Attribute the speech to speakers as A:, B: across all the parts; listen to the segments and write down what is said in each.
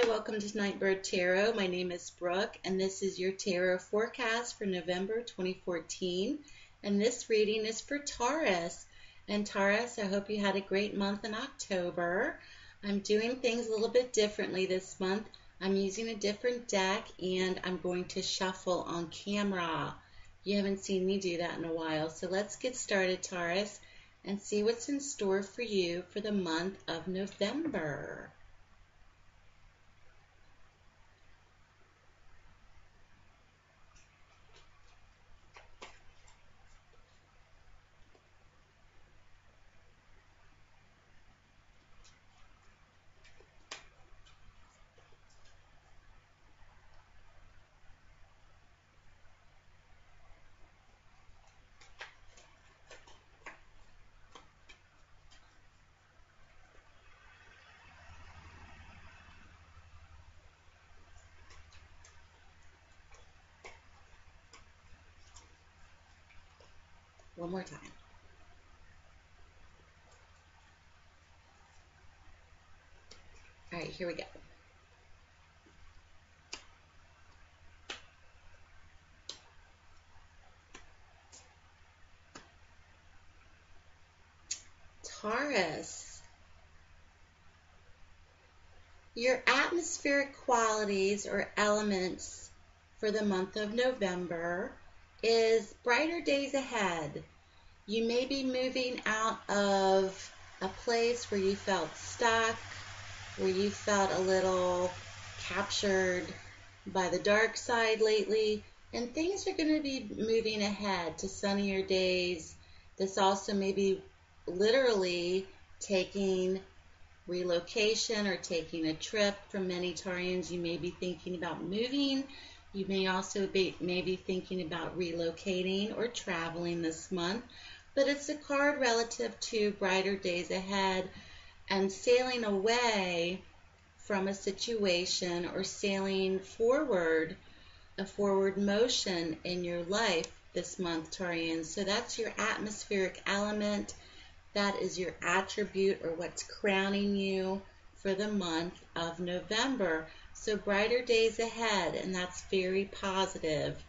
A: welcome to Nightbird Tarot. My name is Brooke, and this is your tarot forecast for November 2014. And this reading is for Taurus. And Taurus, I hope you had a great month in October. I'm doing things a little bit differently this month. I'm using a different deck, and I'm going to shuffle on camera. You haven't seen me do that in a while. So let's get started, Taurus, and see what's in store for you for the month of November. One more time. All right, here we go. Taurus, your atmospheric qualities or elements for the month of November is brighter days ahead. You may be moving out of a place where you felt stuck, where you felt a little captured by the dark side lately, and things are going to be moving ahead to sunnier days. This also may be literally taking relocation or taking a trip. For many Taurians, you may be thinking about moving. You may also be maybe thinking about relocating or traveling this month. But it's a card relative to brighter days ahead and sailing away from a situation or sailing forward, a forward motion in your life this month, Taurians. So that's your atmospheric element. That is your attribute or what's crowning you for the month of November. So brighter days ahead, and that's very positive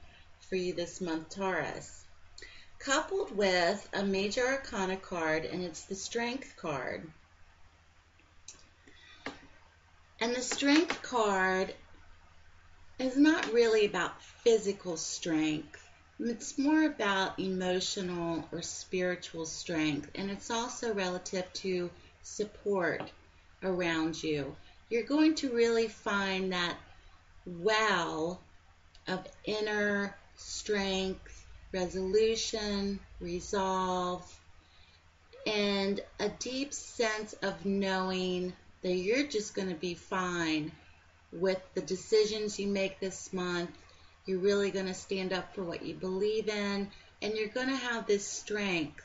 A: for you this month, Taurus. Coupled with a major arcana card, and it's the Strength card. And the Strength card is not really about physical strength. It's more about emotional or spiritual strength, and it's also relative to support around you. You're going to really find that well of inner strength, resolution, resolve, and a deep sense of knowing that you're just going to be fine with the decisions you make this month. You're really going to stand up for what you believe in, and you're going to have this strength,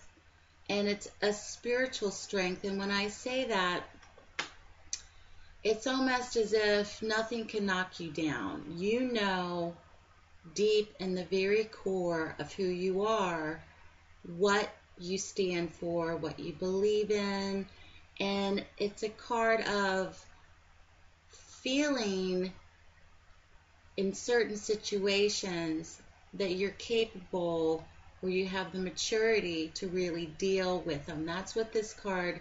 A: and it's a spiritual strength. And when I say that, it's almost as if nothing can knock you down. You know deep in the very core of who you are what you stand for, what you believe in, and it's a card of feeling in certain situations that you're capable, or you have the maturity to really deal with them. That's what this card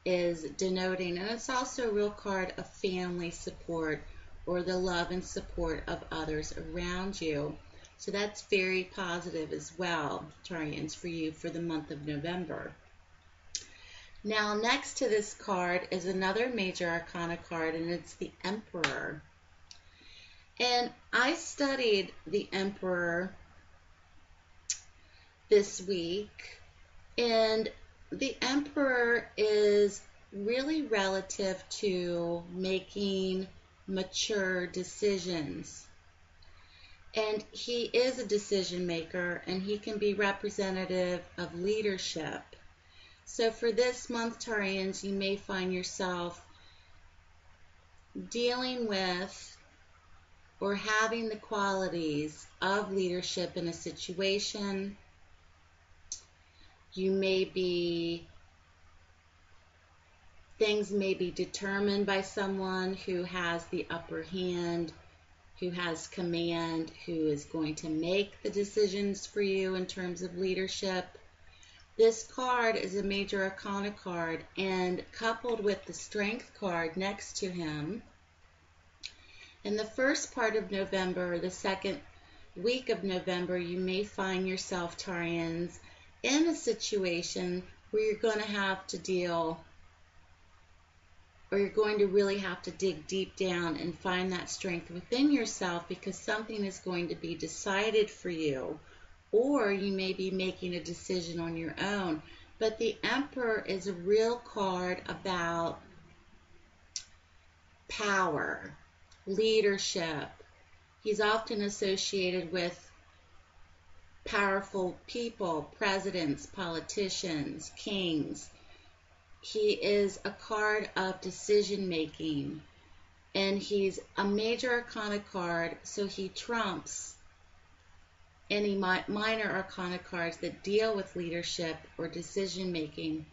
A: is denoting. And it's also a real card of family support or the love and support of others around you. So that's very positive as well, Taurians, for you for the month of November. Now, next to this card is another major arcana card, and it's the Emperor. And I studied the Emperor this week, and the Emperor is really relative to making mature decisions. And he is a decision maker, and he can be representative of leadership. So for this month, Taurians, you may find yourself dealing with or having the qualities of leadership in a situation. You may be Things may be determined by someone who has the upper hand, who has command, who is going to make the decisions for you in terms of leadership. This card is a major arcana card, and coupled with the strength card next to him, in the first part of November, the second week of November, you may find yourself, Taurians, in a situation where you're going to have to deal, or you're going to really have to dig deep down and find that strength within yourself, because something is going to be decided for you, or you may be making a decision on your own. But the Emperor is a real card about power, leadership. He's often associated with powerful people, presidents, politicians, kings. He is a card of decision making, and he's a major arcana card, so he trumps any minor arcana cards that deal with leadership or decision making.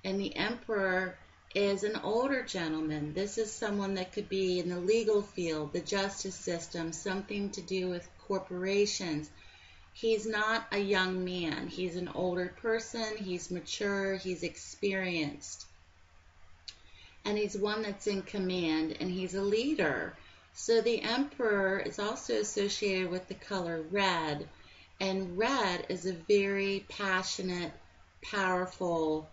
A: And the Emperor is an older gentleman. This is someone that could be in the legal field, the justice system, something to do with corporations. He's not a young man. He's an older person. He's mature. He's experienced. And he's one that's in command, and he's a leader. So the Emperor is also associated with the color red. And red is a very passionate, powerful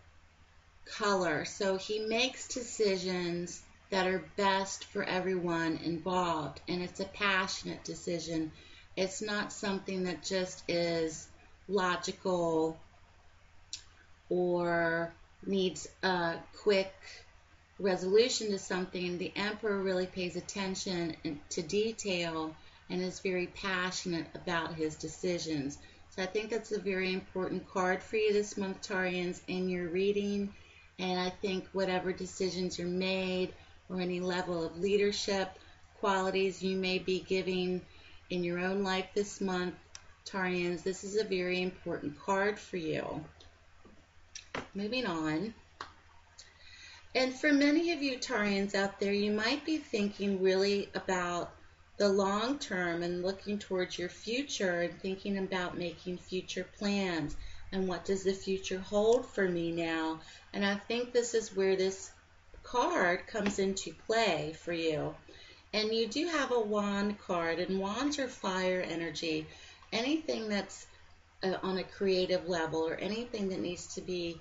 A: color. So he makes decisions that are best for everyone involved. And it's a passionate decision. It's not something that just is logical or needs a quick resolution to something. The Emperor really pays attention to detail and is very passionate about his decisions. So I think that's a very important card for you this month, Taurians, in your reading. And I think whatever decisions are made or any level of leadership qualities you may be giving in your own life this month, Taurians, this is a very important card for you. Moving on. And for many of you Taurians out there, you might be thinking really about the long term and looking towards your future and thinking about making future plans and what does the future hold for me now. And I think this is where this card comes into play for you. And you do have a wand card, and wands are fire energy. Anything that's on a creative level, or anything that needs to be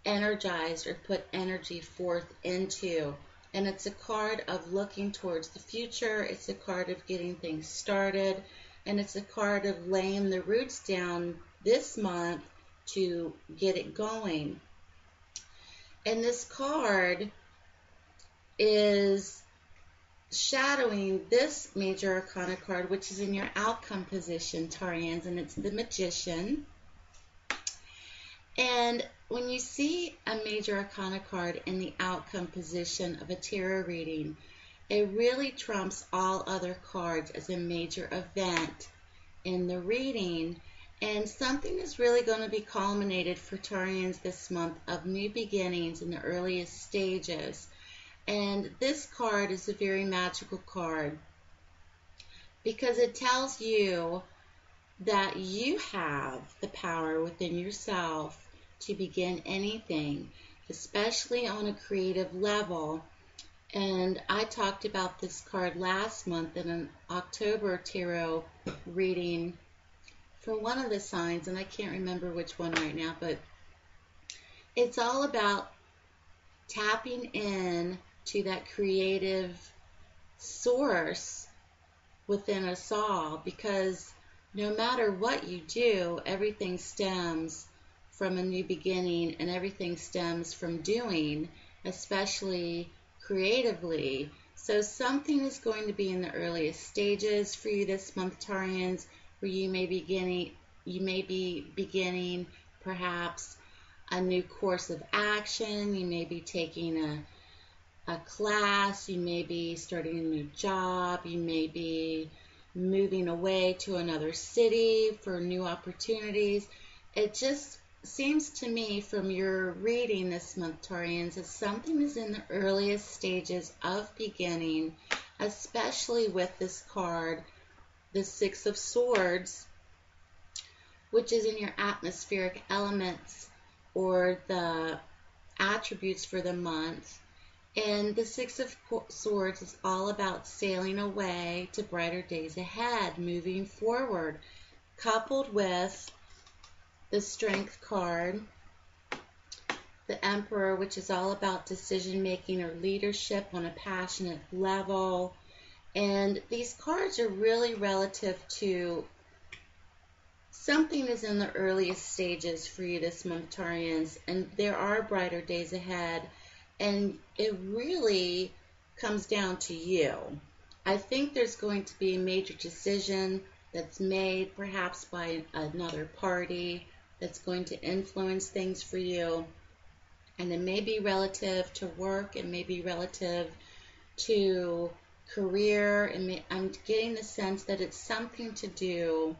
A: energized or put energy forth into. And it's a card of looking towards the future. It's a card of getting things started. And it's a card of laying the roots down this month to get it going. And this card is shadowing this major arcana card, which is in your outcome position, Taurians, and it's the Magician. And when you see a major arcana card in the outcome position of a tarot reading, it really trumps all other cards as a major event in the reading. And something is really going to be culminated for Taurians this month of new beginnings in the earliest stages. And this card is a very magical card because it tells you that you have the power within yourself to begin anything, especially on a creative level. And I talked about this card last month in an October tarot reading for one of the signs, and I can't remember which one right now, but it's all about tapping in to that creative source within us all, because no matter what you do, everything stems from a new beginning, and everything stems from doing, especially creatively. So something is going to be in the earliest stages for you this month, Taurians, where you may be beginning perhaps a new course of action. You may be taking a class. You may be starting a new job. You may be moving away to another city for new opportunities. It just seems to me from your reading this month, Taurians, that something is in the earliest stages of beginning, especially with this card, the Six of Swords, which is in your atmospheric elements or the attributes for the month. And the Six of Swords is all about sailing away to brighter days ahead, moving forward, coupled with the Strength card, the Emperor, which is all about decision making or leadership on a passionate level. And these cards are really relative to something is in the earliest stages for you this month, Taurians, and there are brighter days ahead, and it really comes down to you. I think there's going to be a major decision that's made perhaps by another party that's going to influence things for you, and it may be relative to work, it may be relative to career, I'm getting the sense that it's something to do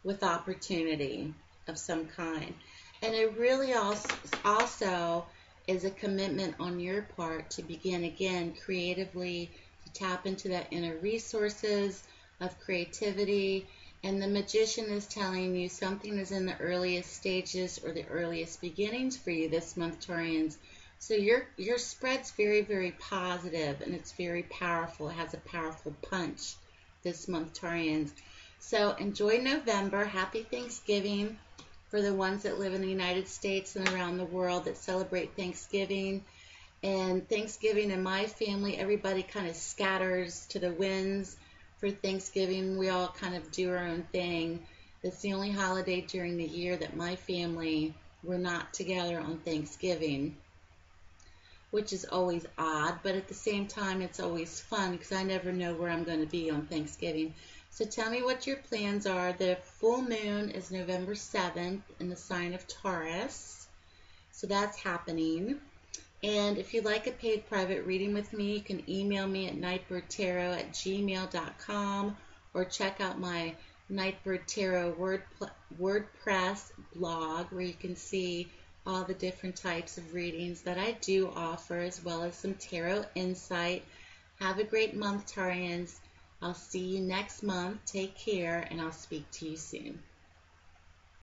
A: with opportunity of some kind. And it really also is a commitment on your part to begin again creatively, to tap into that inner resources of creativity. And the Magician is telling you something is in the earliest stages or the earliest beginnings for you this month, Taurians. So your spread's very, very positive, and it's very powerful. It has a powerful punch this month, Taurians. So enjoy November. Happy Thanksgiving for the ones that live in the United States and around the world that celebrate Thanksgiving. And Thanksgiving in my family, everybody kind of scatters to the winds for Thanksgiving. We all kind of do our own thing. It's the only holiday during the year that my family, we're not together on Thanksgiving, which is always odd, but at the same time it's always fun because I never know where I'm going to be on Thanksgiving. So tell me what your plans are. The full moon is November 7th in the sign of Taurus. So that's happening. And if you'd like a paid private reading with me, you can email me at nightbirdtarot@gmail.com or check out my Nightbird Tarot WordPress blog where you can see all the different types of readings that I do offer, as well as some tarot insight. Have a great month, Taurians. I'll see you next month. Take care, and I'll speak to you soon.